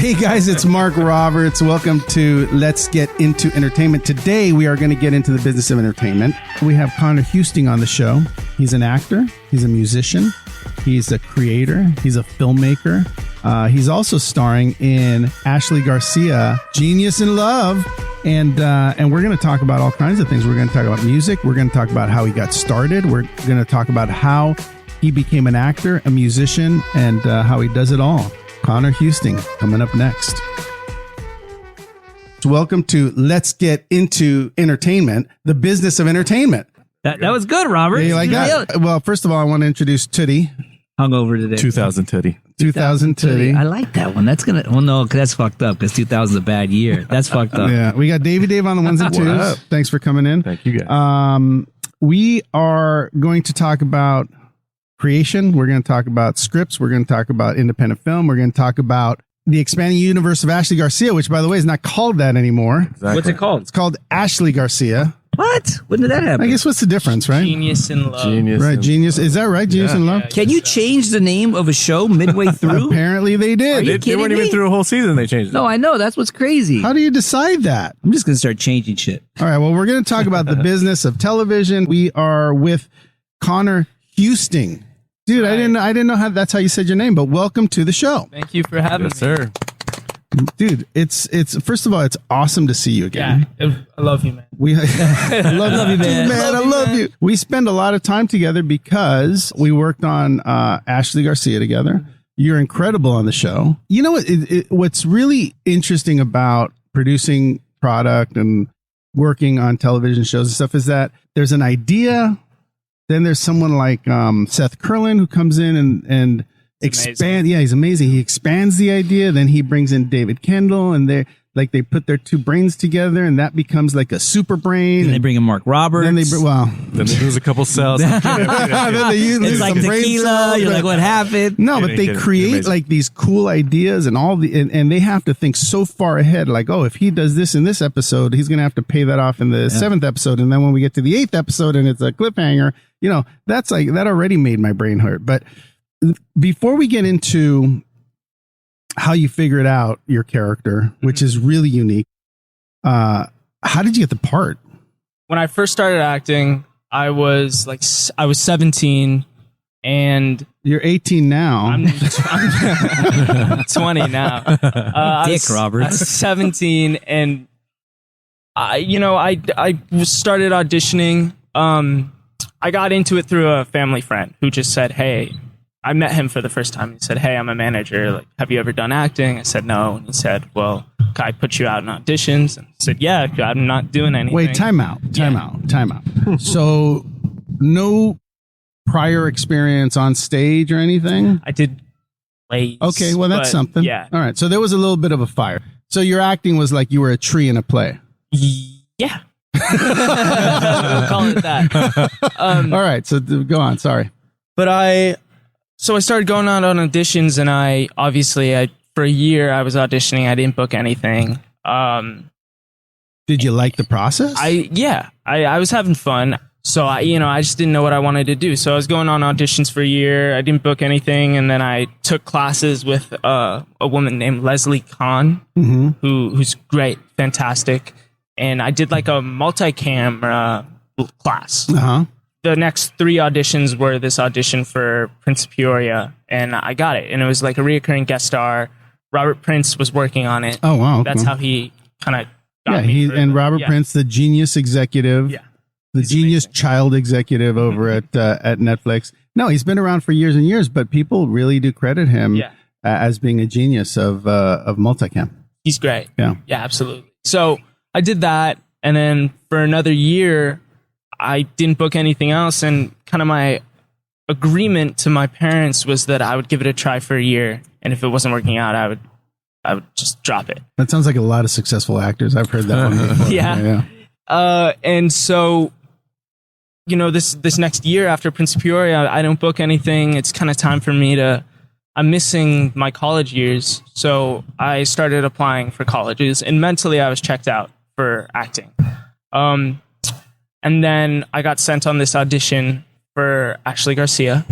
Hey guys, it's Mark Roberts. Welcome to Let's Get Into Entertainment. Today we are going to get into the business of entertainment. We have Conor Husting on the show. He's an actor. He's a musician. He's a creator. He's a filmmaker. He's also starring in Ashley Garcia, Genius in Love. And we're going to talk about all kinds of things. We're going to talk about music. We're going to talk about how he got started. We're going to talk about how he became an actor, a musician, and how he does it all. Conor Husting coming up next. So welcome to Let's Get Into Entertainment, the business of entertainment. That was good, Robert. Yeah, you like that? Well, first of all, I want to introduce Tuddy. Hungover today. 2000 Tuddy. 2000 Tuddy. I like that one. That's gonna. Well, no, that's fucked up because 2000 is a bad year. That's fucked up. Yeah, we got Dave on the ones and twos. Thanks for coming in. Thank you guys. We are going to talk about creation. We're going to talk about scripts. We're going to talk about independent film. We're going to talk about the expanding universe of Ashley Garcia, which, by the way, is not called that anymore. Exactly. What's it called? It's called Ashley Garcia. What? When did that happen? I guess what's the difference, right? Genius in Love. Right, Genius. Is that right? Genius in Love? Can you change the name of a show midway through? Apparently they did. They weren't even through a whole season. They changed it. No, I know. That's what's crazy. How do you decide that? I'm just gonna start changing shit. All right. Well, we're going to talk about the business of television. We are with Conor Husting. Dude, I didn't know how that's how you said your name, but welcome to the show. Thank you for having me. Yes, sir. Dude, it's first of all, it's awesome to see you again. Yeah, I love you, man. I love you, man. I love you. We spend a lot of time together because we worked on Ashley Garcia together. You're incredible on the show. You know what? What's really interesting about producing product and working on television shows and stuff is that there's an idea. Then there's someone like Seth Curlin who comes in and expand. Yeah, he's amazing. He expands the idea. Then he brings in David Kendall, and they put their two brains together, and that bemes like a super brain. And they bring in Mark Roberts. Then Then they lose a couple cells. then they use It's like some brain tequila. cells. You're like, what happened? No, but they create like these cool ideas and and they have to think so far ahead. Like, oh, if he does this in this episode, he's going to have to pay that off in the 7th episode. And then when we get to the 8th episode and it's a cliffhanger, that's like, that already made my brain hurt. But before we get into how you figured out your character, which is really unique, how did you get the part? When I first started acting, I was 17, and You're 18 now. I'm 20 now. Dick Roberts. I was 17, and I started auditioning. I got into it through a family friend who just said, "Hey." I met him for the first time. He said, "Hey, I'm a manager. Like, have you ever done acting?" I said, "No." And he said, "Well, can I put you out in auditions?" And I said, "Yeah, I'm not doing anything." Wait, time out. So no prior experience on stage or anything? I did plays. Okay, well, that's something. Yeah. All right. So there was a little bit of a fire. So your acting was like you were a tree in a play. Yeah. We'll call it that. All right. So go on. Sorry. But So I started going out on auditions, and for a year I was auditioning. I didn't book anything. Did you like the process? I was having fun. So I just didn't know what I wanted to do. So I was going on auditions for a year. I didn't book anything, and then I took classes with a woman named Leslie Kahn, who's great, fantastic. And I did like a multi-cam class. The next 3 auditions were this audition for Prince of Peoria, and I got it. And it was like a reoccurring guest star. Robert Prince was working on it. Oh, wow. That's how he kind of got me. And Robert Prince, the genius executive, the genius child executive over at Netflix. No, he's been around for years and years, but people really do credit him as being a genius of multicam. He's great. Yeah, absolutely. So I did that, and then for another year, I didn't book anything else, and kind of my agreement to my parents was that I would give it a try for a year, and if it wasn't working out, I would just drop it. That sounds like a lot of successful actors. I've heard that one before. Yeah. And so, this next year after Prince of Peoria, I don't book anything. It's kind of time for me I'm missing my college years, so I started applying for colleges, and mentally I was checked out for acting. And then I got sent on this audition for Ashley Garcia.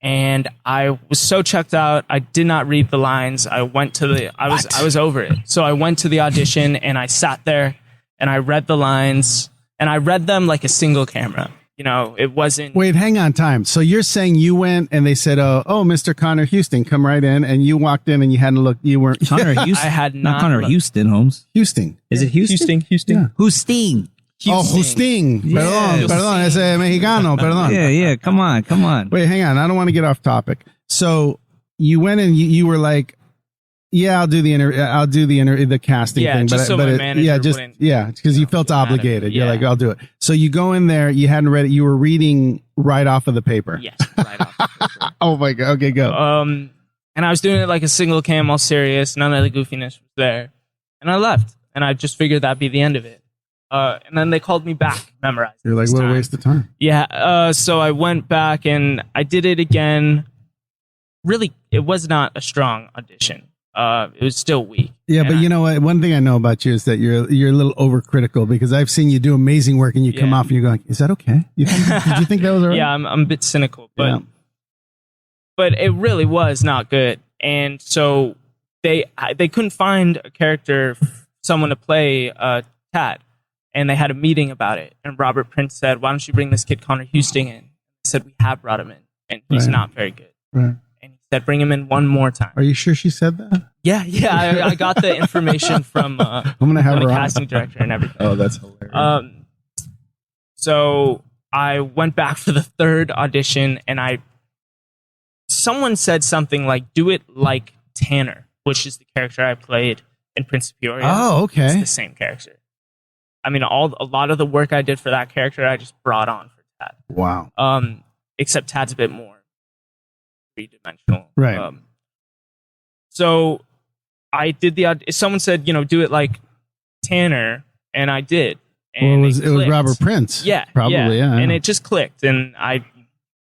And I was so checked out. I did not read the lines. I was over it. So I went to the audition and I sat there and I read the lines and I read them like a single camera. You know, it wasn't. Wait, hang on time. So you're saying you went and they said, oh, Mr. Conor Husting, come right in. And you walked in and you hadn't looked. You weren't. Conor Husting. I had not Conor looked. Husting, Holmes. Husting. Is it Houston? Houston. Yeah. Husting. Oh, Husting. Yeah. Perdón, ese mexicano, perdón. Yeah. Come on. Wait, hang on. I don't want to get off topic. So you went and you were like, yeah, I'll do the casting thing. Just so my manager wouldn't, because you felt obligated. Yeah. You're like, I'll do it. So you go in there, you hadn't read it, you were reading right off of the paper. Yes, right off the paper. Oh my God. Okay, go. And I was doing it like a single cam, all serious. None of the goofiness was there. And I left. And I just figured that'd be the end of it. And then they called me back, memorized. You're like, what a waste of time. Yeah. So I went back and I did it again. Really, it was not a strong audition. It was still weak. Yeah, but you know what? One thing I know about you is that you're a little overcritical because I've seen you do amazing work and you come off and you go like, is that okay? Did you think that was all right? Yeah, I'm a bit cynical, but it really was not good. And so they couldn't find a character, someone to play Tad, and they had a meeting about it. And Robert Prince said, "Why don't you bring this kid Conor Husting in?" I said, "We have brought him in, and he's not very good." Right. And he said, "Bring him in one more time." Are you sure she said that? Yeah. I got the information from I'm gonna have the her casting director and everything. Oh, that's hilarious. So I went back for the third audition, and someone said something like, "Do it like Tanner," which is the character I played in Prince of Peoria. Oh, okay. It's the same character. I mean, a lot of the work I did for that character, I just brought on for Tad. Wow. Except Tad's a bit more three-dimensional. Right. So I did someone said, do it like Tanner, and I did. And it was Robert Prince. Yeah. Probably, yeah. And it just clicked, and I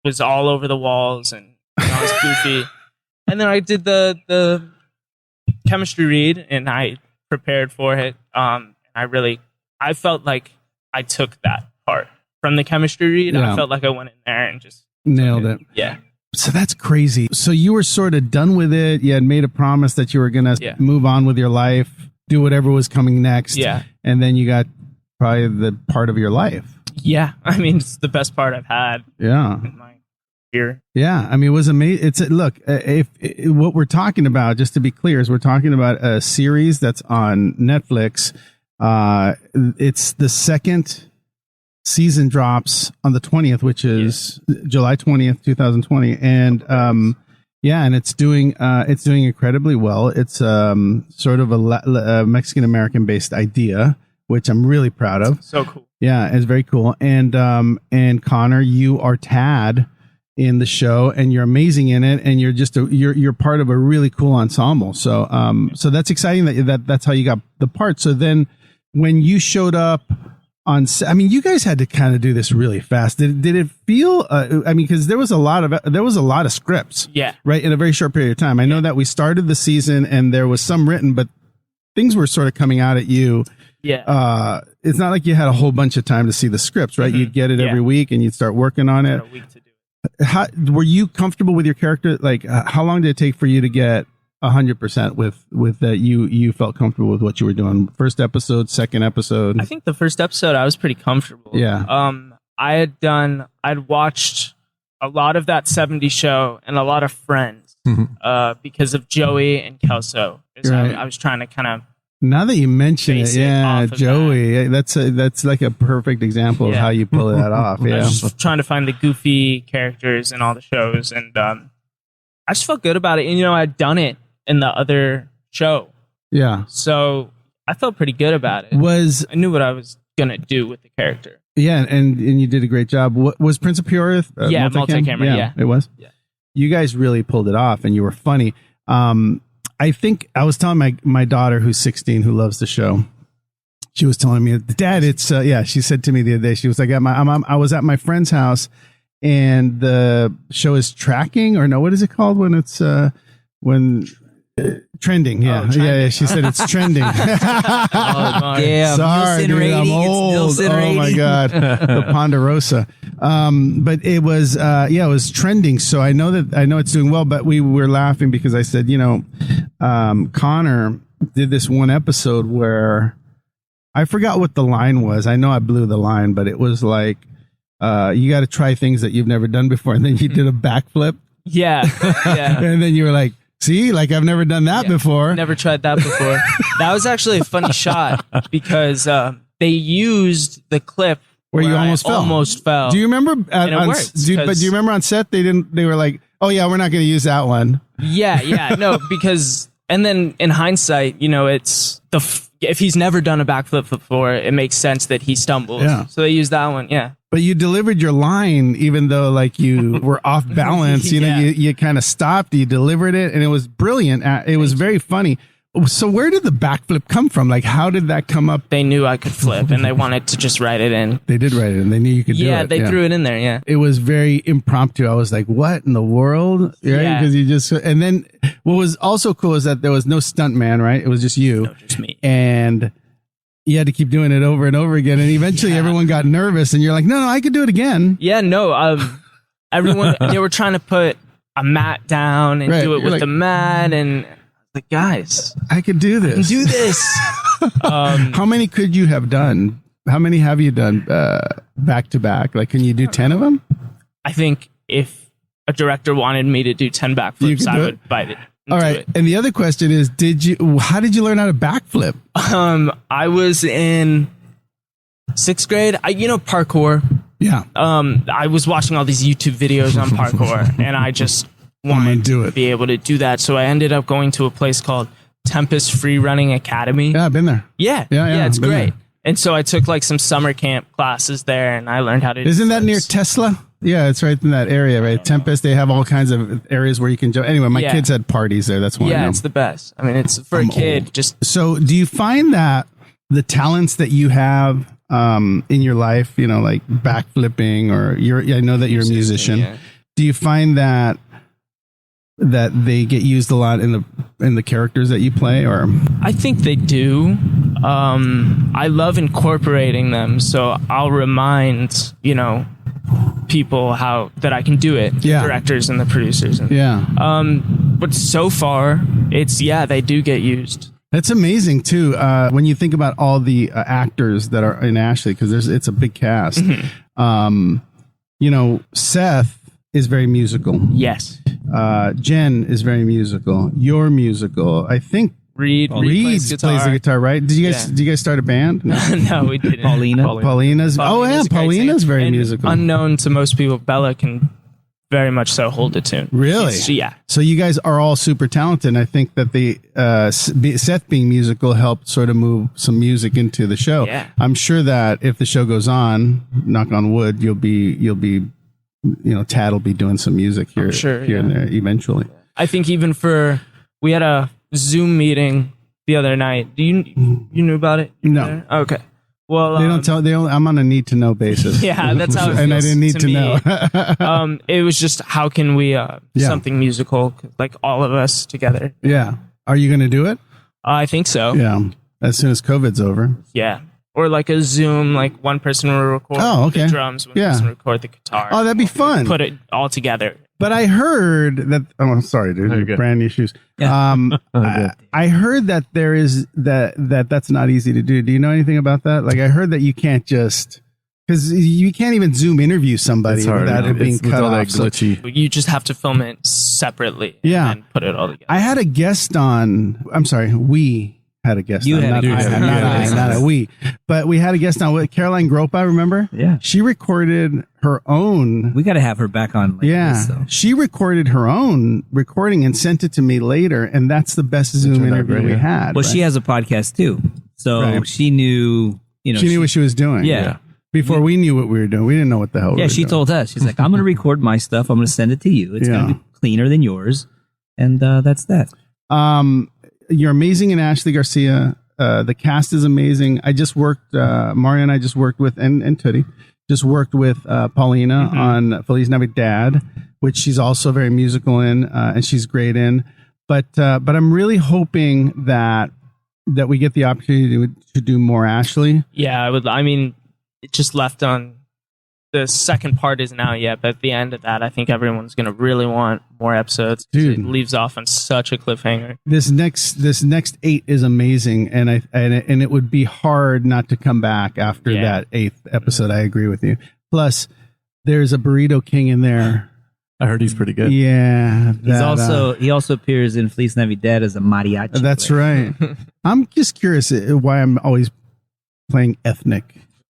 was all over the walls, and I was goofy. And then I did the chemistry read, and I prepared for it. I felt like I took that part from the chemistry read. Yeah. I felt like I went in there and just nailed it. Yeah. So that's crazy. So you were sort of done with it. You had made a promise that you were going to move on with your life, do whatever was coming next. Yeah. And then you got probably the part of your life. Yeah. I mean, it's the best part I've had. Yeah. In my career. Yeah. I mean, it was amazing. Look, if what we're talking about, just to be clear, is we're talking about a series that's on Netflix. It's the second season drops on the 20th, which is July 20th, 2020. And, and it's doing incredibly well. It's, sort of a Mexican-American based idea, which I'm really proud of. So cool. Yeah, it's very cool. And Conor, you are Tad in the show and you're amazing in it. And you're just, you're part of a really cool ensemble. So, so that's exciting that's how you got the part. So then when you showed up, I mean, you guys had to kind of do this really fast. Did it feel? I mean, because there was a lot of scripts, right, in a very short period of time. I know that we started the season and there was some written, but things were sort of coming out at you. Yeah. It's not like you had a whole bunch of time to see the scripts, right? Mm-hmm. You'd get it every week and you'd start working on it. A week to do it. Were you comfortable with your character? Like, how long did it take for you to get 100% with that you felt comfortable with what you were doing? First episode, second episode? I think the first episode I was pretty comfortable. Yeah. I'd watched a lot of that 70s show and a lot of Friends because of Joey and Kelso. Right. I was trying to kind of. Now that you mention it, Joey, that's like a perfect example of how you pull that off. Yeah. I was just trying to find the goofy characters in all the shows, and I just felt good about it. And I'd done it in the other show. Yeah. So I felt pretty good about it. I knew what I was going to do with the character. Yeah, and you did a great job. What was Prince of Peoria? Multi-camera, yeah. It was? Yeah. You guys really pulled it off, and you were funny. I think I was telling my daughter, who's 16, who loves the show, she was telling me, Dad, it's, she said to me the other day, she was like, I was at my friend's house, and the show is tracking, or no, what is it called when it's, when Trending, yeah. Oh, trending. Yeah, she said it's trending. Yeah, Sorry, Nielsen dude, rating. I'm old. It's Nielsen Oh rating. my god, the Ponderosa. But it was, it was trending. So I know it's doing well. But we were laughing because I said, Connor did this one episode where I forgot what the line was. I know I blew the line, but it was like, you got to try things that you've never done before, and then you did a backflip, Yeah. and then you were like, see, like I've never done that before. Never tried that before. That was actually a funny shot because they used the clip Where you I almost fell. fell. Do you remember? And it works, But do you remember on set they were like, oh yeah, we're not going to use that one. Yeah, no, because and then in hindsight, it's if he's never done a backflip before, it makes sense that he stumbles. Yeah. So they used that one. Yeah. But you delivered your line even though like you were off balance. Yeah. You kind of stopped. You delivered it, and it was brilliant. It was very funny. So where did the backflip come from? Like, how did that come up? They knew I could flip, and they wanted to just write it in. They did write it, and they knew you could do it. Yeah, they threw it in there. Yeah. It was very impromptu. I was like, what in the world? Right? Yeah. Because you just, and then what was also cool is that there was no stunt man, right? It was just you. No, just me. And you had to keep doing it over and over again. And eventually everyone got nervous, and you're like, no, I could do it again. Yeah, no. Everyone, they were trying to put a mat down and Right, do it you're with like- the mat, and like, guys, I could do this. do this. How many could you have done? How many have you done back to back? Like, can you do 10 of them? I think if a director wanted me to do 10 You backflips, could I do would it? bite it. All right. And the other question is, how did you learn how to backflip? I was in 6th grade. Parkour. Yeah. I was watching all these YouTube videos on parkour, and I just wanted do to it. be able to do that. So I ended up going to a place called Tempest Free Running Academy. Yeah, I've been there. Yeah, Yeah, it's been great. there. And so I took like some summer camp classes there, and I learned how to. Isn't that near flips. Tesla? Yeah, it's right in that area, right? Tempest, they have all kinds of areas where you can jump. Anyway, my Yeah. kids had parties there. That's why I Yeah, know. it's the best. I mean, it's for a kid. old. Just So do you find that the talents that you have in your life, like backflipping, or I know that you're a musician. yeah. Do you find that they get used a lot in the characters that you play, or? I think they do. I love incorporating them, so I'll remind people that I can do it. Yeah. The directors and the producers. And, Yeah. But so far, they do get used. That's amazing too. When you think about all the actors that are in Ashley, because it's a big cast. Seth is very musical. Yes. Jen is very musical. You're musical. I think Reed Reed plays the guitar, right? Did you guys start a band? No. No, we didn't. Paulina's. Oh yeah, a great Paulina's singer. very And musical. Unknown to most people, Bella can very much so hold a tune. Really? Yeah. So you guys are all super talented. And I think that the Seth being musical helped sort of move some music into the show. Yeah. I'm sure that if the show goes on, knock on wood, you'll be Tad will be doing some music here, here and there eventually. I think even we had a Zoom meeting the other night. Do you knew about it? No. Okay. Well, They don't tell. I'm on a need to know basis. Yeah, that's how it and I feels didn't need to me. know. It was just how can we something musical, like all of us together. Yeah. Are you going to do it? I think so. Yeah. As soon as COVID's over. Yeah. Or like a Zoom, like one person will record the drums, one person will record the guitar. Oh, that'd be fun. Put it all together. But I heard that. Oh, I'm sorry, dude. Brand new shoes. I heard that there is that's not easy to do. Do you know anything about that? Like, I heard that you can't just because you can't even Zoom interview somebody without it being cut off. Glitchy. You just have to film it separately. Yeah. And put it all together. I had a guest on. I'm sorry, we had a guest You on. had a guest on. Not a we. But we had a guest on with Caroline Gropa, remember? Yeah. She recorded her own. We got to have her back on. This, though. She recorded her own recording and sent it to me later, and that's the best Zoom interview we had. Well, she has a podcast too, so she knew. She knew what she was doing. Yeah. Before we knew what we were doing, we didn't know what the hell. Yeah, she told us. She's like, "I'm going to record my stuff. I'm going to send it to you. It's going to be cleaner than yours," and that's that. You're amazing in Ashley Garcia. The cast is amazing. I just worked, Mario and I just worked with, and Tuddy, just worked with Paulina on Feliz Navidad, which she's also very musical in, and she's great in. But I'm really hoping that we get the opportunity to do more Ashley. Yeah, I would. I mean, it just left on. The second part isn't out yet, but at the end of that, I think everyone's going to really want more episodes. Dude. It leaves off on such a cliffhanger. This next 8 is amazing, and it would be hard not to come back after that 8th episode. I agree with you. Plus, there's a Burrito King in there. I heard he's pretty good. Yeah, He also appears in Feliz Navidad as a mariachi. That's player. right. I'm just curious why I'm always playing ethnic.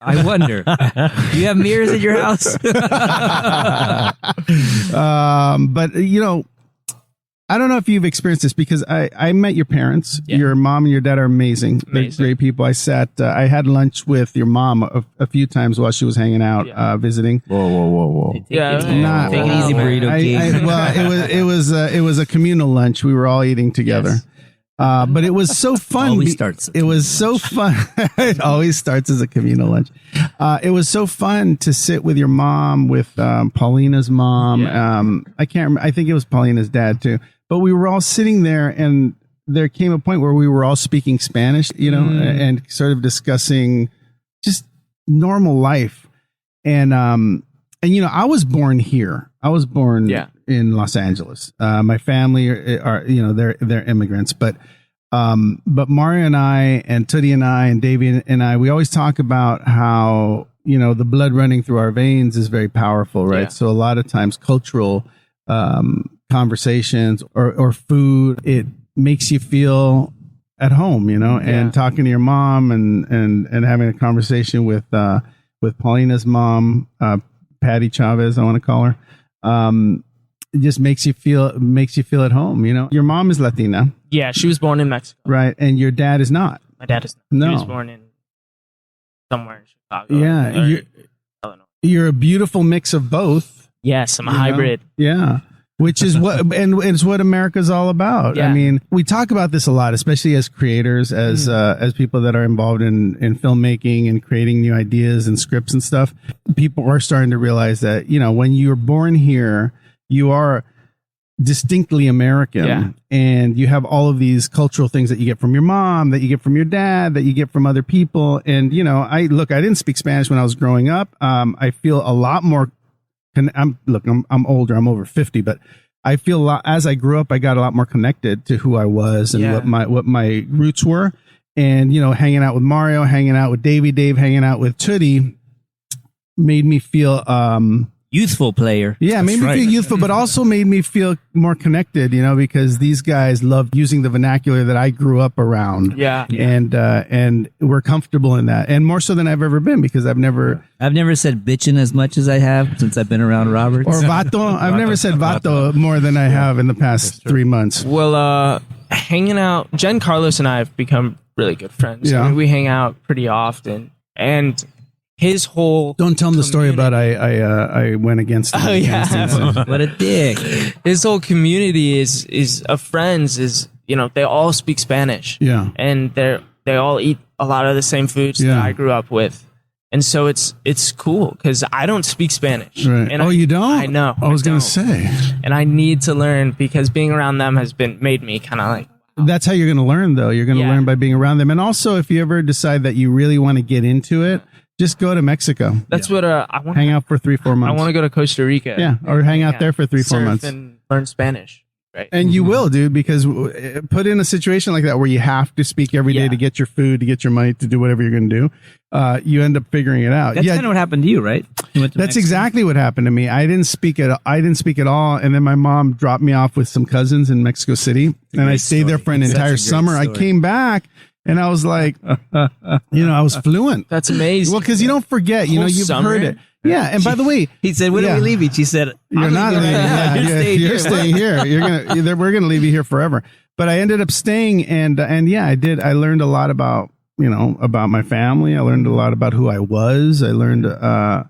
I wonder. Do you have mirrors at your house? But I don't know if you've experienced this because I met your parents. Yeah. Your mom and your dad are amazing. They're great people. I had lunch with your mom a few times while she was hanging out, visiting. Whoa. Take it easy, Burrito King. Well, it was a communal lunch. We were all eating together. Yes. But it was so fun. It was so fun. It always starts as a communal lunch. It was so fun to sit with your mom, with Paulina's mom. Yeah. I can't remember. I think it was Paulina's dad too. But we were all sitting there, and there came a point where we were all speaking Spanish, and sort of discussing just normal life. And I was born here. I was born in Los Angeles. My family are they're immigrants, but Mario and I and Tuddy and I and Davey and I, we always talk about how the blood running through our veins is very powerful, right? Yeah. So a lot of times cultural conversations or food, it makes you feel at home, and talking to your mom and having a conversation with Paulina's mom, Patty Chavez, I want to call her. It just makes you feel at home. Your mom is Latina. Yeah, she was born in Mexico. Right. And your dad is not. My dad is not. No. He was born in somewhere in Chicago. Yeah. You're a beautiful mix of both. Yes, I'm a hybrid. Yeah. Which is what, and it's what America's all about. Yeah. I mean, we talk about this a lot, especially as creators, as people that are involved in filmmaking and creating new ideas and scripts and stuff. People are starting to realize that, when you're born here, you are distinctly American, and you have all of these cultural things that you get from your mom, that you get from your dad, that you get from other people. And, I didn't speak Spanish when I was growing up. I feel a lot more, I'm older, I'm over 50, but I feel a lot, as I grew up, I got a lot more connected to who I was and what my roots were. And, hanging out with Mario, hanging out with Dave, hanging out with Tuddy made me feel, youthful player. Yeah, made me feel youthful, but also made me feel more connected, because these guys love using the vernacular that I grew up around. Yeah. And we're comfortable in that. And more so than I've ever been, because I've never said bitchin as much as I have since I've been around Roberts. Or vato. I've never said vato more than I have in the past 3 months. Well, hanging out, Jen, Carlos, and I have become really good friends. Yeah. I mean, we hang out pretty often. And his whole Don't tell him the story about I went against him. Oh, yeah. What a dick. His whole community is of friends is, they all speak Spanish. Yeah. And they all eat a lot of the same foods that I grew up with. And so it's cool because I don't speak Spanish. Right. And you don't? I know. I was going to say. And I need to learn because being around them has made me kind of like. That's how you're going to learn, though. You're going to learn by being around them. And also, if you ever decide that you really want to get into it, just go to Mexico. That's what I want. Hang out for 3-4 months. I want to go to Costa Rica. Yeah, or hang out there for 3-4 months and learn Spanish. Right. And you will, dude, because put in a situation like that where you have to speak every day to get your food, to get your money, to do whatever you're going to do. You end up figuring it out. That's kind of what happened to you, right? You went to That's Mexico. exactly what happened to me. I didn't speak at all. And then my mom dropped me off with some cousins in Mexico City, and I stayed there for an entire summer. I came back. And I was like, I was fluent. That's amazing. Well, because you don't forget, you've heard it. Yeah. And by the way, he said, when are we leaving? She said, you're not leaving. You're staying here. We're going to leave you here forever. But I ended up staying and I did. I learned a lot about my family. I learned a lot about who I was. I learned, I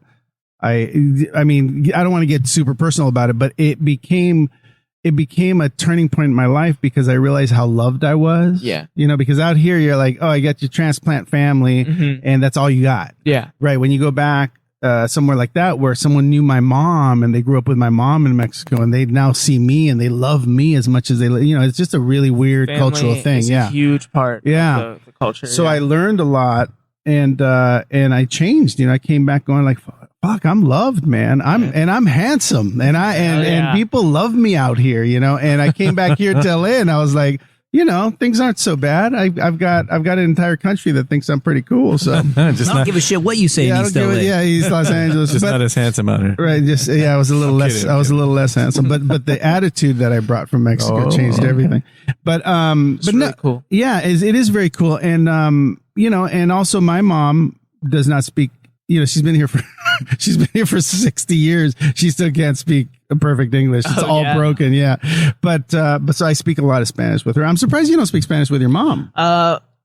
mean, I don't want to get super personal about it, but it became a turning point in my life because I realized how loved I was. Yeah. Because out here you're like, oh, I got your transplant family and that's all you got. Yeah. Right. When you go back, somewhere like that where someone knew my mom and they grew up with my mom in Mexico and they now see me and they love me as much as they, it's just a really weird cultural thing. Is a huge part. Of the culture. So I learned a lot and I changed. I came back going like, fuck, I'm loved, man. I'm handsome and people love me out here, And I came back here to LA and I was like, things aren't so bad. I've got an entire country that thinks I'm pretty cool. So I don't give a shit what you say. He's Los Angeles. Just not as handsome out here. Right. I was a little less. I was a little less handsome. But the attitude that I brought from Mexico changed everything. But it's really cool. Yeah, it is very cool. And and also my mom does not speak. She's been here for 60 years. She still can't speak perfect English. It's all broken. Yeah. But so I speak a lot of Spanish with her. I'm surprised you don't speak Spanish with your mom.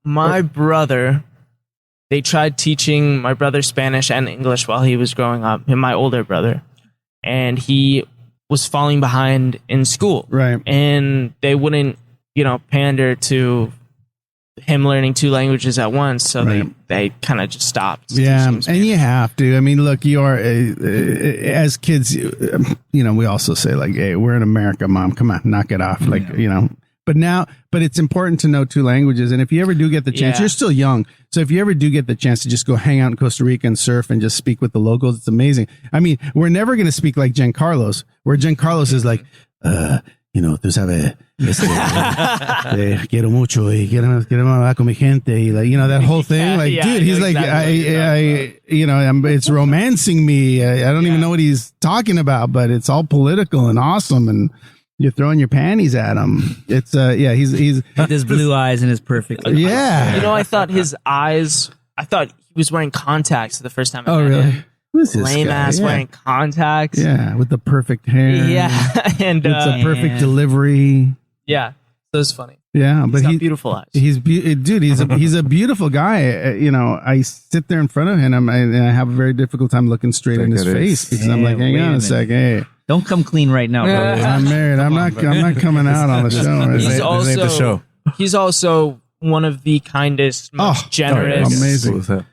My brother, they tried teaching my brother Spanish and English while he was growing up, my older brother, and he was falling behind in school. Right. And they wouldn't, pander to him learning two languages at once, so they kind of just stopped. Yeah, and you have to. I mean, look, you are as kids. We also say like, "Hey, we're in America, Mom. Come on, knock it off." Like, But it's important to know two languages. And if you ever do get the chance, you're still young, so if you ever do get the chance to just go hang out in Costa Rica and surf and just speak with the locals, it's amazing. I mean, we're never going to speak like Giancarlos, where Giancarlos is like, tú sabes, quiero mucho y quiero hablar con mi gente, y that whole thing. Like, dude, he's like, it's romancing me. I don't even know what he's talking about, but it's all political and awesome, and you're throwing your panties at him. It's he's with his blue eyes and his perfect. Yeah. I thought he was wearing contacts the first time I met really? him. Lame ass wearing contacts. Yeah, with the perfect hair. Yeah, and it's a perfect delivery. Yeah, so it's funny. Yeah, but he's got beautiful eyes. He's a beautiful guy. I sit there in front of him and I have a very difficult time looking straight in his face because I'm like, hang on a sec, hey. Don't come clean right now, bro. I'm married. I'm not coming out on the show. He's also one of the kindest, most generous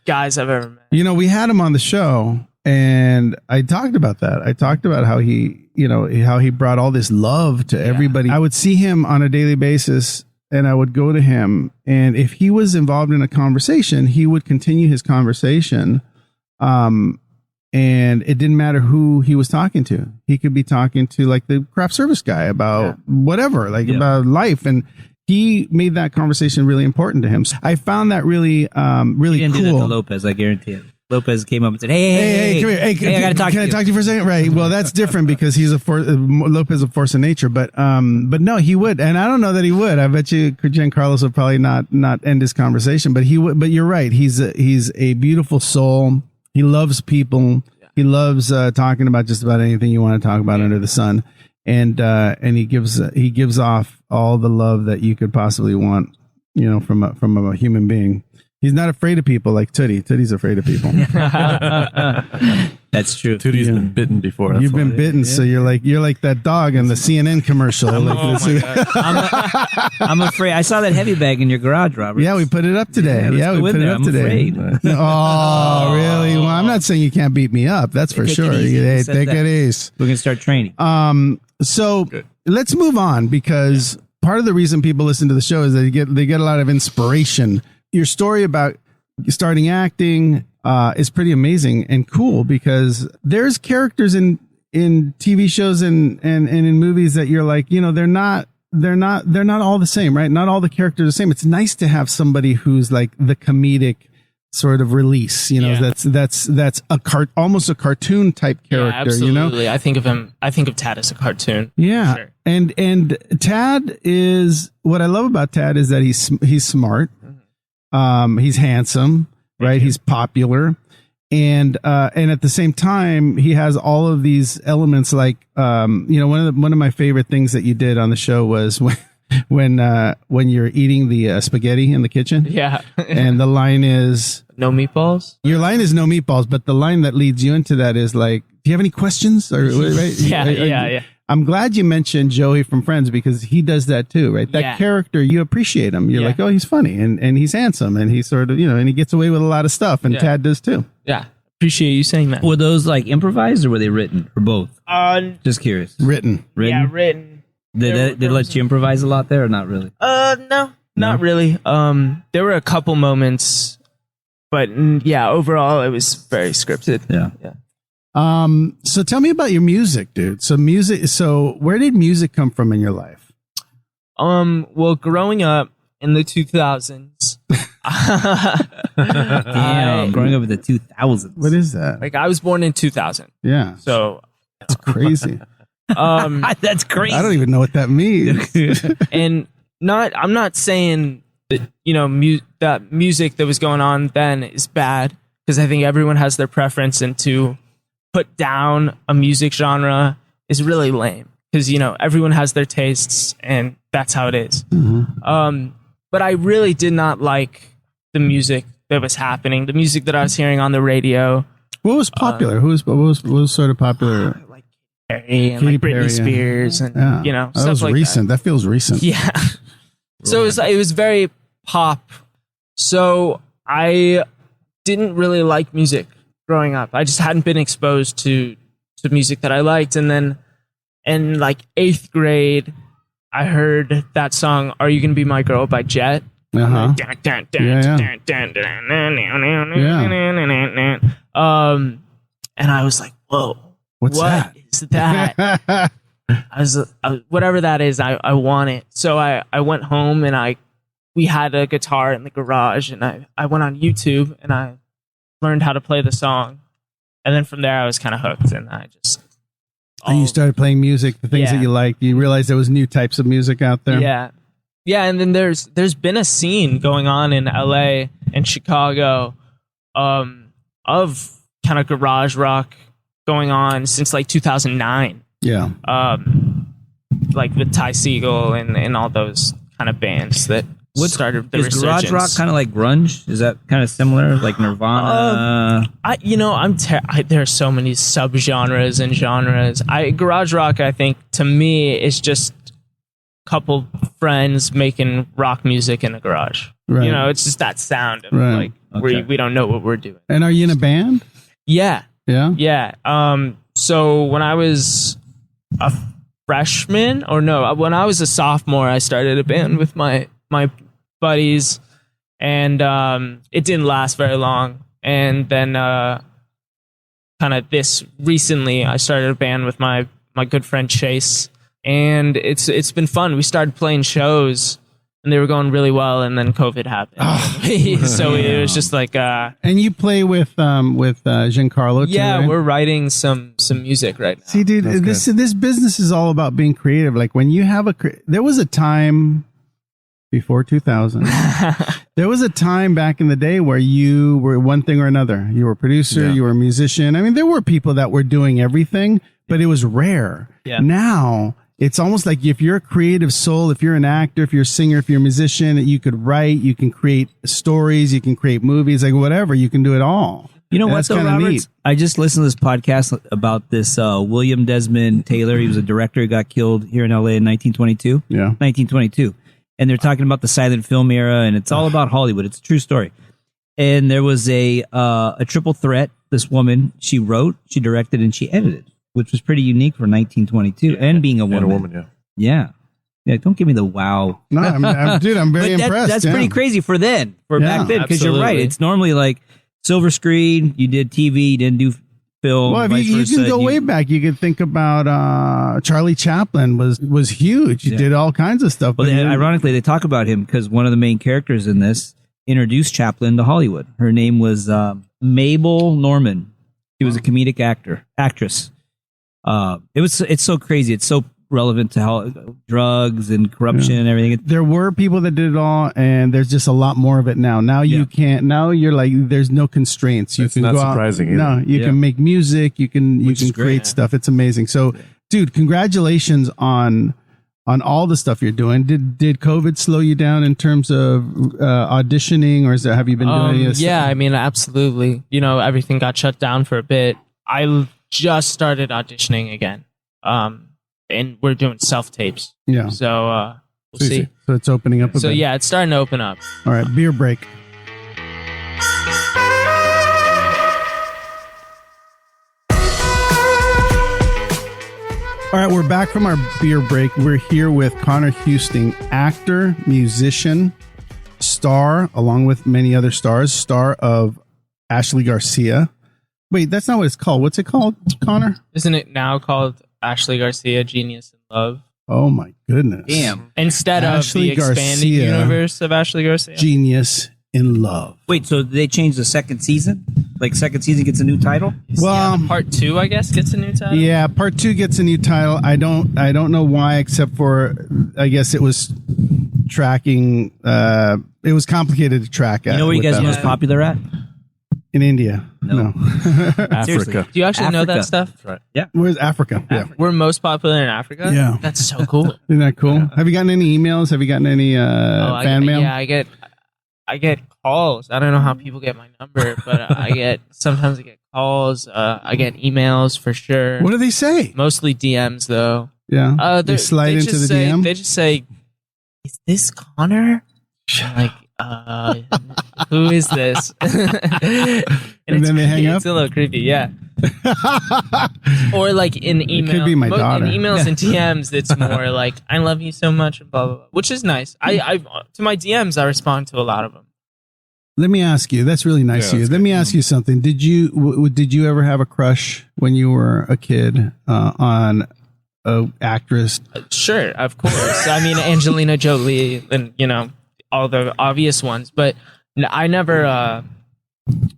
guys I've ever met. We had him on the show. And I talked about that. I talked about how he brought all this love to everybody. I would see him on a daily basis and I would go to him. And if he was involved in a conversation, he would continue his conversation. And it didn't matter who he was talking to. He could be talking to like the craft service guy about whatever, about life. And he made that conversation really important to him. So I found that really cool. He didn't do that to Lopez, I guarantee it. Lopez came up and said, "Hey, come here. Hey, I got to talk to you. Can I talk to you for a second?" Right. Well, that's different because he's Lopez a force of nature. But no, he would, and I don't know that he would. I bet you Giancarlos would probably not end his conversation, but he would. But you're right. He's a beautiful soul. He loves people. He loves talking about just about anything you want to talk about under the sun, and he gives off all the love that you could possibly want, from a human being. He's not afraid of people like Tuddy. Tuddy's afraid of people. That's true. Tuddy's been bitten before. You've been bitten, so you're like that dog in the CNN commercial. My God. I'm afraid. I saw that heavy bag in your garage, Robert. Yeah, we put it up today. Yeah, we put it up today. Oh, really? Well, I'm not saying you can't beat me up. That's for sure. Take it easy. We're gonna start training. So let's move on because part of the reason people listen to the show is they get a lot of inspiration. Your story about starting acting is pretty amazing and cool because there's characters in TV shows and in movies that you're like, they're not all the same, right? Not all the characters are the same. It's nice to have somebody who's like the comedic sort of release, that's almost a cartoon type character, absolutely. I think of Tad as a cartoon. Yeah. Sure. And Tad is, what I love about Tad is that he's smart. He's handsome, right? He's popular. And at the same time, he has all of these elements like, one of my favorite things that you did on the show was when you're eating the spaghetti in the kitchen. Yeah. And the line is no meatballs. Your line is no meatballs, but the line that leads you into that is like, do you have any questions? Or right? Yeah. I'm glad you mentioned Joey from Friends because he does that too, right? That character, you appreciate him. You're like, oh, he's funny and he's handsome and he's sort of, and he gets away with a lot of stuff and Tad does too. Yeah. Appreciate you saying that. Were those like improvised or were they written or both? Just curious. Written. Yeah, written. Did they let you improvise a lot there or not really? No, not really. There were a couple moments, but yeah, overall it was very scripted. Yeah. So tell me about your music, dude. So where did music come from in your life? Well, growing up in the 2000s. Damn, growing up in the 2000s. What is that? Like, I was born in 2000. Yeah. So it's crazy. That's crazy. I don't even know what that means. And I'm not saying that, that music that was going on then is bad, because I think everyone has their preference, and to put down a music genre is really lame, because, everyone has their tastes and that's how it is. Mm-hmm. But I really did not like the music that was happening, the music that I was hearing on the radio. What was popular? What was sort of popular? Like Perry and Katy like Britney Perry, Spears and that stuff was like recent. That feels recent. Yeah. So it was very pop. So I didn't really like music growing up. I just hadn't been exposed to music that I liked. And then in like 8th grade, I heard that song, "Are You Gonna Be My Girl" by Jet. Uh-huh. And I was like, whoa, what is that? I was whatever that is, I want it. So I went home and we had a guitar in the garage, and I went on YouTube and I learned how to play the song. And then from there I was kind of hooked, and I just... And you started playing music, the things that you liked. You realized there was new types of music out there. Yeah. Yeah, and then there's been a scene going on in LA and Chicago of kind of garage rock going on since like 2009. Yeah. Like with Ty Segall and all those kind of bands that started the resurgence. Is garage rock kind of like grunge? Is that kind of similar, like Nirvana? There are so many subgenres and genres. Garage rock, I think, to me, is just a couple friends making rock music in a garage. Right. It's just that sound of we don't know what we're doing. And are you in a band? Yeah. Yeah? Yeah. So when I was a freshman, when I was a sophomore, I started a band with my buddies, and it didn't last very long. And then kind of this recently, I started a band with my good friend Chase, and it's been fun. We started playing shows, and they were going really well, and then COVID happened. So it was just like... and you play with Giancarlo too, yeah, right? we're writing some music right now. See, dude, this business is all about being creative. Like when you have there was a time before 2000. There was a time back in the day where you were one thing or another. You were a producer, you were a musician. I mean, there were people that were doing everything, but it was rare. Yeah. Now, it's almost like if you're a creative soul, if you're an actor, if you're a singer, if you're a musician, you could write, you can create stories, you can create movies, like whatever, you can do it all. You know And what, that's though, kinda Robert? neat. I just listened to this podcast about this William Desmond Taylor. He was a director who got killed here in LA in 1922. Yeah. 1922. And they're talking about the silent film era, and it's all about Hollywood. It's a true story. And there was a triple threat. This woman, she wrote, she directed, and she edited, which was pretty unique for 1922, and being a woman. And a woman, yeah. Yeah. Yeah, don't give me the wow. No, I'm very impressed. That's pretty crazy for back then, because you're right. Absolutely. It's normally like silver screen, you did TV, you didn't do film. Well, vice you versa. can go way back. You could think about Charlie Chaplin was huge. He did all kinds of stuff. Well, ironically, they talk about him because one of the main characters in this introduced Chaplin to Hollywood. Her name was Mabel Normand. She was a comedic actress. It's so crazy. It's so relevant to how drugs and corruption and everything. There were people that did it all, and there's just a lot more of it now. Now you can't. Now you're like, there's no constraints. You It's can not go out. surprising either. No, you can make music. You can Which is great, create stuff. It's amazing. So, dude, congratulations on all the stuff you're doing. Did COVID slow you down in terms of auditioning, or have you been doing this? Yeah, I mean, absolutely. Everything got shut down for a bit. I just started auditioning again. And we're doing self-tapes. Yeah. So we'll see. So it's opening up a bit. So yeah, it's starting to open up. All right, beer break. All right, we're back from our beer break. We're here with Conor Husting, actor, musician, star, along with many other stars, star of Ashley Garcia. Wait, that's not what it's called. What's it called, Connor? Isn't it now called Ashley Garcia, Genius in Love? Oh, my goodness. Damn. Instead Ashley of the expanded Garcia, universe of Ashley Garcia? Genius in Love. Wait, so did they change the second season? Like second season gets a new title? Well, Yeah, part 2, I guess, gets a new title. yeah, part 2 gets a new title. I don't know why, except for I guess it was tracking. It was complicated to track. You know where you guys are most popular at? in India? No. Seriously. Africa. Do you actually know that Africa. stuff? That's right. Where's Africa? Yeah. We're most popular in Africa? Yeah. That's so cool. Isn't that cool? Have you gotten any emails? Have you gotten any fan mail? Yeah, I get calls. I don't know how people get my number, but sometimes I get calls. I get emails for sure. What do they say? Mostly DMs though. Yeah. They slide into the DM? They just say, "Is this Connor?" I'm like, who is this? And then they hang up? It's a little creepy, yeah. Or like in email, could be my daughter. In emails and DMs, it's more like, "I love you so much," and blah blah blah, which is nice. I to my DMs, I respond to a lot of them. Let me ask you. That's really nice of you. Let me ask you something. Did you ever have a crush when you were a kid on an actress? Sure, of course. I mean, Angelina Jolie, and all the obvious ones, but I never.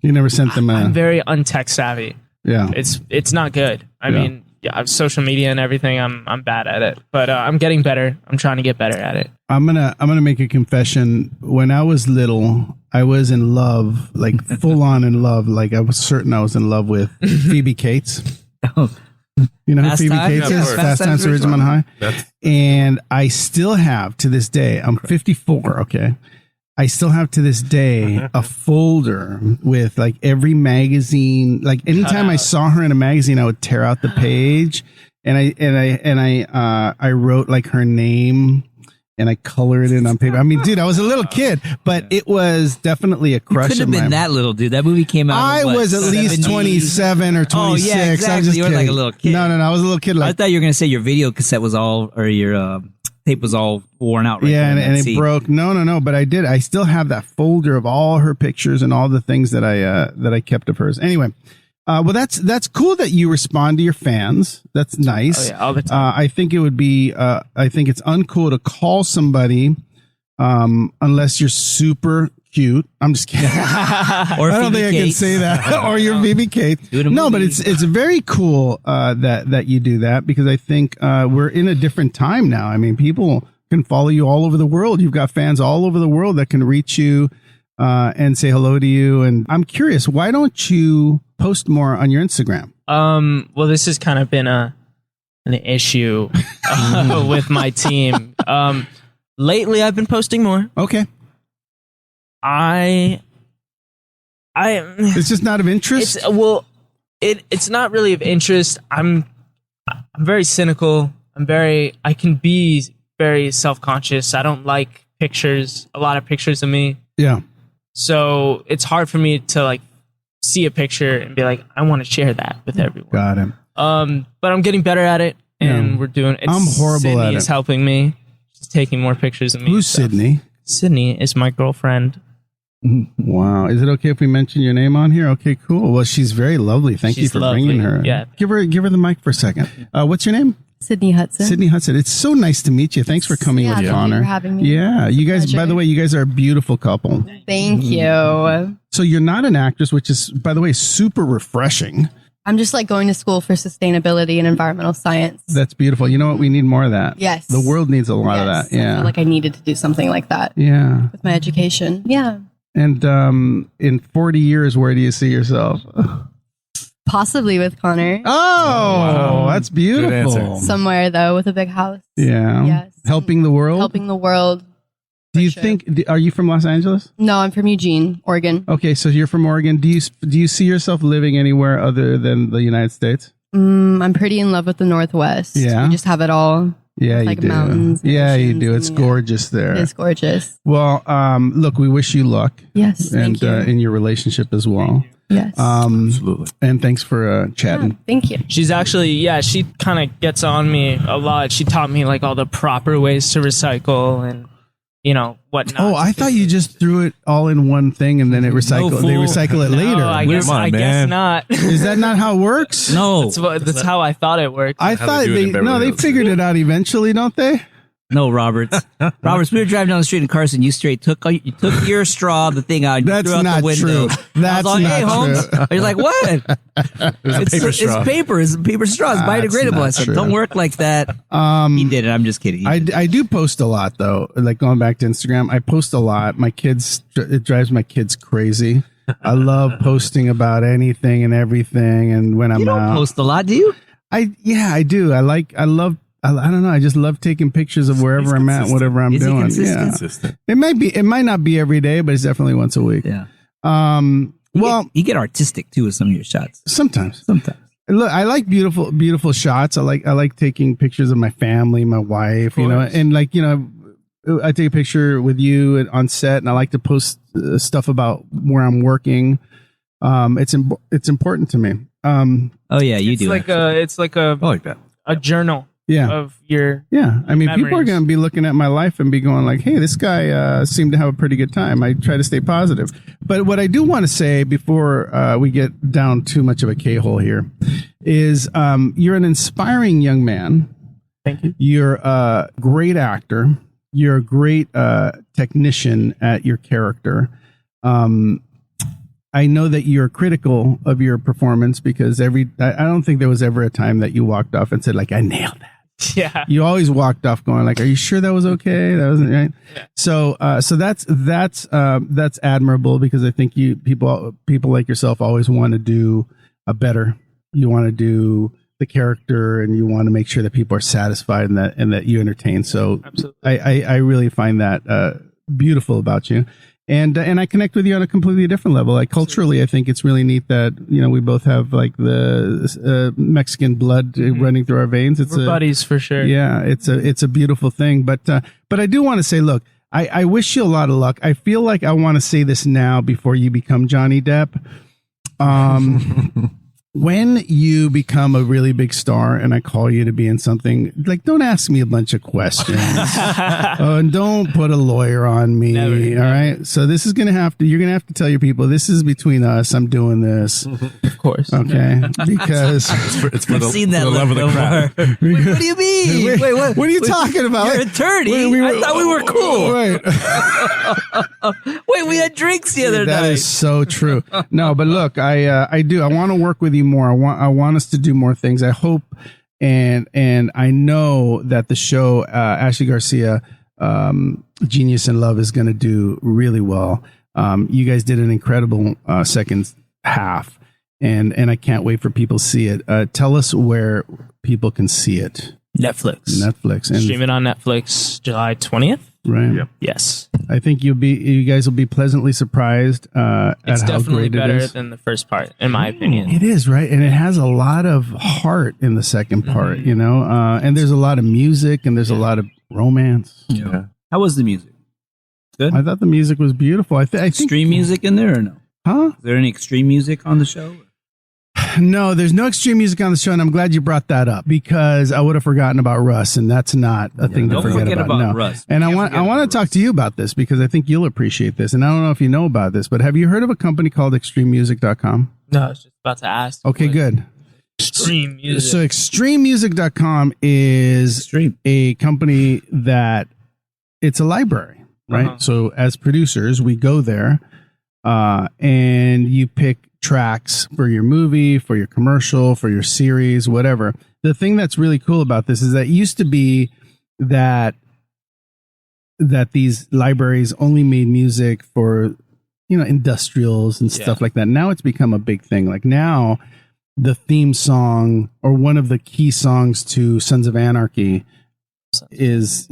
You never sent them I'm very untech savvy. Yeah. It's not good. I mean, yeah, social media and everything. I'm bad at it, but I'm getting better. I'm trying to get better at it. I'm gonna make a confession. When I was little, I was in love, like full on in love. Like I was certain I was in love with Phoebe Cates. You know who Fast Phoebe Times? Cates Yeah, is? of Fast Times at Ridgemont High. That's- And I still have to this day, I'm 54, okay? I still have to this day a folder with like every magazine. Like anytime I saw her in a magazine, I would tear out the page and I wrote like her name and I colored it on paper. I mean, dude, I was a little kid, but it was definitely a crush. Could have of been mine. that little, dude. That movie came out. I in, what, was at least 70s? 27 or 26. Oh, yeah, I was exactly. just You were like kidding. a little kid. No, I was a little kid. I Like, thought you were going to say your video cassette was all, or your tape was all worn out. Right yeah, there in and that it scene. broke. No, but I did. I still have that folder of all her pictures and all the things that I kept of hers. Anyway, well, that's cool that you respond to your fans. That's nice. Oh, yeah, all the time. I think it would be. I think it's uncool to call somebody unless you're super cute. I'm just kidding. Or I don't think I can say that. Or you're Phoebe Cates. Do it in a No, but movie. it's very cool that you do that, because I think we're in a different time now. I mean, people can follow you all over the world. You've got fans all over the world that can reach you and say hello to you. And I'm curious, why don't you post more on your Instagram? Well, this has kind of been an issue with my team. Lately, I've been posting more. Okay. It's It's just not of interest. it's not really of interest. I'm very cynical. I can be very self-conscious. I don't like a lot of pictures of me. Yeah. So it's hard for me to like see a picture and be like, I want to share that with everyone. Got him. But I'm getting better at it, and Yeah. we're doing it. I'm horrible Sydney at is it. helping me. She's taking more pictures of me. Who's and stuff. Sydney? Sydney is my girlfriend. Wow. Is it okay if we mention your name on here? Okay, cool. Well, she's very lovely. Thank you She's for lovely. bringing her. Yeah. Give her the mic for a second. What's your name? Sydney Hudson. Sydney Hudson. It's so nice to meet you. Thanks for coming with thank you Connor. for having me. Yeah. You guys, Pleasure. by the way, you guys are a beautiful couple. Thank you. So you're not an actress, which is, by the way, super refreshing. I'm just like going to school for sustainability and environmental science. That's beautiful. You know what? We need more of that. Yes. The world needs a lot of Yes. that. I Yeah. feel like I needed to do something like that Yeah. with my education. Yeah. And in 40 years, where do you see yourself? Possibly with Connor. Oh, that's beautiful. answer. Somewhere though with a big house. Yeah. Yes. Helping the world. Helping the world. Do you sure. think? Are you from Los Angeles? No, I'm from Eugene, Oregon. Okay, so you're from Oregon. Do you see yourself living anywhere other than the United States? I'm pretty in love with the Northwest. Yeah? We just have it all. Yeah, you Like do. mountains and Yeah, you oceans do. It's and, yeah. gorgeous there. It's gorgeous. Well, look, we wish you luck. Yes. And Thank you. in your relationship as well. Yes. Absolutely. And thanks for chatting. Thank you. She's actually, she kind of gets on me a lot. She taught me like all the proper ways to recycle and, whatnot. Oh, I thought you just threw it all in one thing and then it recycle. No, they fool. recycle it later. No, I guess not. Is that not how it works? No, That's how I thought it worked. I How thought they do it in Beverly they Hills. figured it out eventually, don't they? no, Roberts. Roberts, we were driving down the street in Carson. You took your straw, the thing out. You That's threw out not the window. true. I That's was like, hey, not Holmes. true. You're like, what? It's paper. It's paper straw. It's biodegradable. not I said, true. don't work like that. He did it. I'm just kidding. I do post a lot though. Like going back to Instagram, I post a lot. It drives my kids crazy. I love posting about anything and everything. And when I'm you don't out, post a lot, do you? I do. I don't know. I just love taking pictures of wherever I'm at, whatever I'm Is he doing. consistent? Yeah. Consistent. It might not be every day, but it's definitely once a week. Yeah. Well, you get artistic too with some of your shots. sometimes. Sometimes. Look, I like beautiful shots. I like taking pictures of my family, my wife, and I take a picture with you on set, and I like to post stuff about where I'm working. It's important to me. Oh yeah, you it's do. like I like that. a journal Yeah. of your. Yeah, I mean, people are memories. going to be looking at my life and be going like, "Hey, this guy seemed to have a pretty good time." I try to stay positive, but what I do want to say before we get down too much of a K-hole here is you're an inspiring young man. Thank you. You're a great actor. You're a great technician at your character. I know that you're critical of your performance because I don't think there was ever a time that you walked off and said like, "I nailed that." Yeah. You always walked off going like, "Are you sure that was okay? That wasn't right." Yeah. So that's admirable because I think people like yourself always want to do a better. You want to do the character and you want to make sure that people are satisfied and that you entertain. So Absolutely. I really find that beautiful about you. And I connect with you on a completely different level. Like culturally, I think it's really neat that we both have like the Mexican blood running through our veins. We're buddies for sure. Yeah, it's a beautiful thing. But I do want to say, look, I wish you a lot of luck. I feel like I want to say this now before you become Johnny Depp. When you become a really big star and I call you to be in something, like, don't ask me a bunch of questions. And don't put a lawyer on me. Never. All right. So this is you're going to have to tell your people, this is between us. I'm doing this. Of course. Okay. Because It's for I've seen that for the love of the look crowd. before. Wait, what do you mean? Wait, what? what are you talking about? You're an attorney. I thought we were cool. Right. Wait, we had drinks the other That night. is so true. No, but look, I want to work with you more. I want us to do more things. I hope and I know that the show Ashley Garcia Genius in Love is going to do really well. You guys did an incredible second half, and I can't wait for people to see it. Tell us where people can see it. Netflix. And Stream it on Netflix July 20th. right. Yep. Yes. I think you guys will be pleasantly surprised at It's how definitely great it better is. than the first part, in my opinion. It is, right? And it has a lot of heart in the second part, and there's a lot of music and there's a lot of romance. Yeah. How was the music? Good. I thought the music was beautiful. I think Extreme music in there or no? Huh? Is there any extreme music on the show? No, there's no extreme music on the show, and I'm glad you brought that up because I would have forgotten about Russ, and that's not a thing to don't forget forget about. about No. Russ. And I Can't want forget to about talk Russ. to you about this because I think you'll appreciate this. And I don't know if you know about this, but have you heard of a company called extrememusic.com? No, I was just about to ask. Okay, what good. Extreme music. So extrememusic.com is Extreme. a company that it's a library, right? Uh-huh. So as producers, we go there and you pick tracks for your movie, for your commercial, for your series, whatever. The thing that's really cool about this is that it used to be that these libraries only made music for, industrials and stuff like that. Now it's become a big thing. Like now the theme song or one of the key songs to Sons of Anarchy is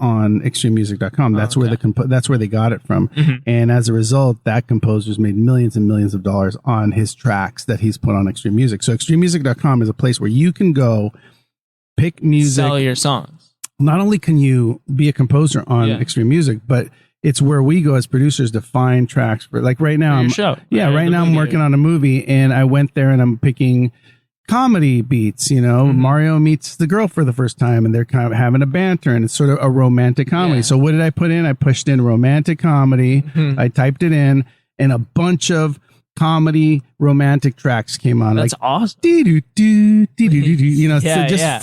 on extrememusic.com. That's where that's where they got it from. And as a result, that composer's made millions and millions of dollars on his tracks that he's put on Extreme Music. So extrememusic.com is a place where you can go pick music. Sell your songs. Not only can you be a composer on Extreme Music, but it's where we go as producers to find tracks for, like right now. Right now I'm working on a movie, and I went there and I'm picking comedy beats. Mario meets the girl for the first time, and they're kind of having a banter, and it's sort of a romantic comedy. So what did I put in? I pushed in romantic comedy. I typed it in, and a bunch of comedy romantic tracks came on. That's awesome.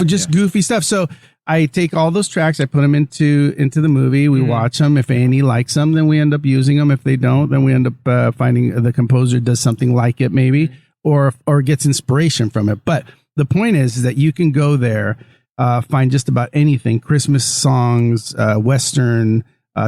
Just goofy stuff. So I take all those tracks, I put them into the movie. We watch them. If Annie likes them, then we end up using them. If they don't, then we end up finding the composer does something like it, maybe, or gets inspiration from it. But the point is that you can go there, find just about anything: Christmas songs, Western,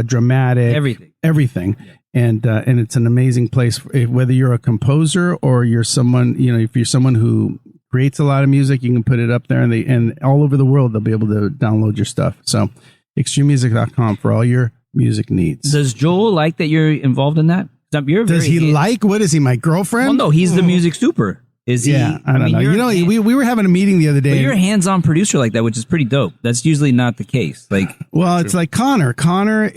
dramatic, everything. Yeah. And it's an amazing place, whether you're a composer or you're someone, if you're someone who creates a lot of music, you can put it up there, and all over the world, they'll be able to download your stuff. So extrememusic.com for all your music needs. Does Joel like that you're involved in that? Does he like, what is he, my girlfriend? Well, no, he's the music super. Is he? Yeah, I don't know. We were having a meeting the other day. But you're a hands-on producer like that, which is pretty dope. That's usually not the case. It's like Conor. Conor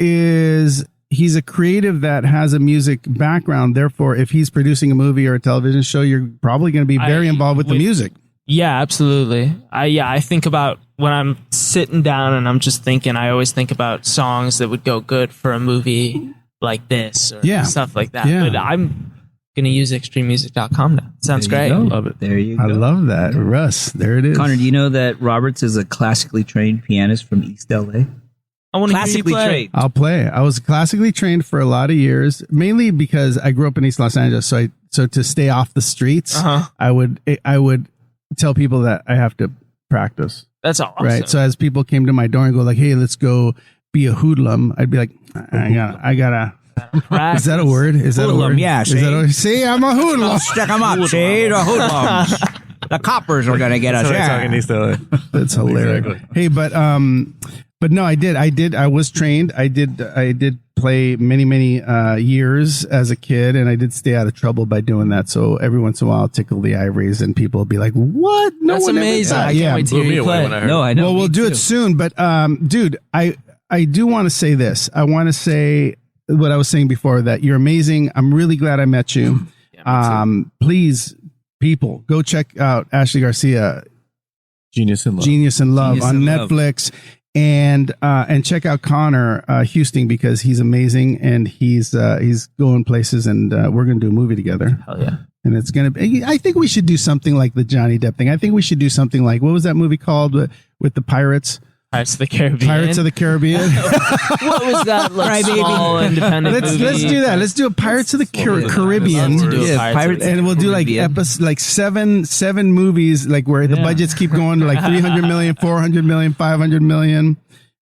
he's a creative that has a music background. Therefore, if he's producing a movie or a television show, you're probably going to be very involved with the music. Yeah, absolutely. I think about when I'm sitting down and I'm just thinking, I always think about songs that would go good for a movie like this or stuff like that. Yeah. But I'm going to use extrememusic.com now. Sounds great. Love it. There you go. I love that. Russ, there it is. Conor, do you know that Roberts is a classically trained pianist from East LA? I want to classically trained. I'll play. I was classically trained for a lot of years, mainly because I grew up in East Los Angeles. So to stay off the streets, I would tell people that I have to practice. That's awesome. Right. So as people came to my door and go like, "Hey, let's go be a hoodlum," I'd be like, I gotta. Is that a word? Is that hoodlum, a word? Yeah. See, I'm a hoodlum. Check them up. See, the hoodlums. The coppers are gonna get us. That's hilarious. Exactly. Hey, but no, I did. I was trained. I did play many years as a kid, and I did stay out of trouble by doing that. So every once in a while, I'll tickle the ivories, and people will be like, "What? No, that's amazing! I can't wait to hear you play." No, I know. Well, we'll do it soon. But dude, I do want to say this. I want to say what I was saying before, that you're amazing. I'm really glad I met you. Please, people, go check out Ashley Garcia, Genius in Love on Netflix. And check out Conor Husting, because he's amazing, and he's going places, and we're going to do a movie together. Hell yeah. And it's going to be, I think we should do something like the Johnny Depp thing. I think we should do something like, what was that movie called with the pirates? Pirates of the Caribbean. Pirates of the Caribbean. What was that? Like small independent movie? Let's do that. Let's do a Pirates of the Caribbean. Pirates, and we'll do like seven movies, like where the budgets keep going to like 300 million, 400 million, 500 million.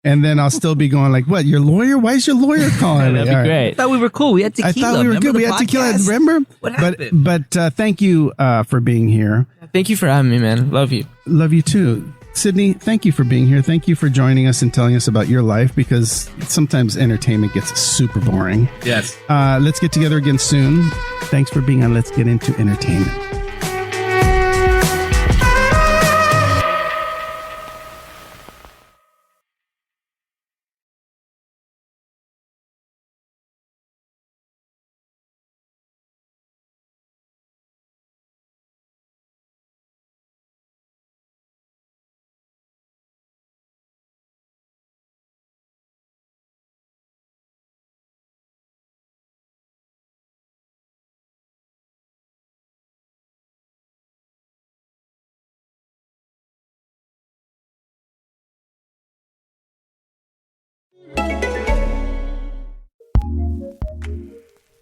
And then I'll still be going like, what, your lawyer? Why is your lawyer calling me? That'd be great. I thought we were cool. We had tequila. I thought we were good. We had tequila. Remember? What happened? But thank you for being here. Thank you for having me, man. Love you. Love you too. Sydney, thank you for being here. Thank you for joining us and telling us about your life, because sometimes entertainment gets super boring. Yes. Let's get together again soon. Thanks for being on Let's Get Into Entertainment.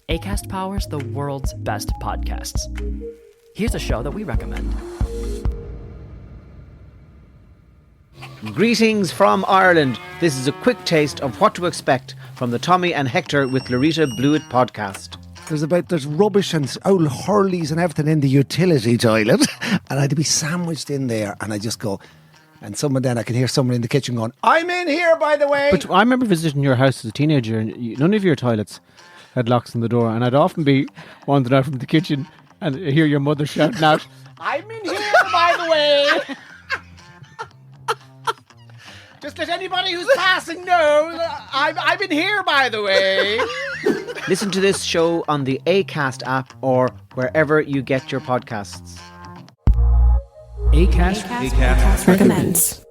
Acast powers the world's best podcasts. Here's a show that we recommend. Greetings from Ireland. This is a quick taste of what to expect from the Tommy and Hector with Larita Blewett podcast. There's rubbish and old hurleys and everything in the utility toilet, and I'd be sandwiched in there, and I just go, and I can hear someone in the kitchen going, "I'm in here, by the way." But I remember visiting your house as a teenager, and none of your toilets had locks on the door, and I'd often be wandering out from the kitchen and hear your mother shouting out, "I'm in here, by the way." Just let anybody who's passing know that I've been here, by the way. Listen to this show on the Acast app or wherever you get your podcasts. Acast recommends.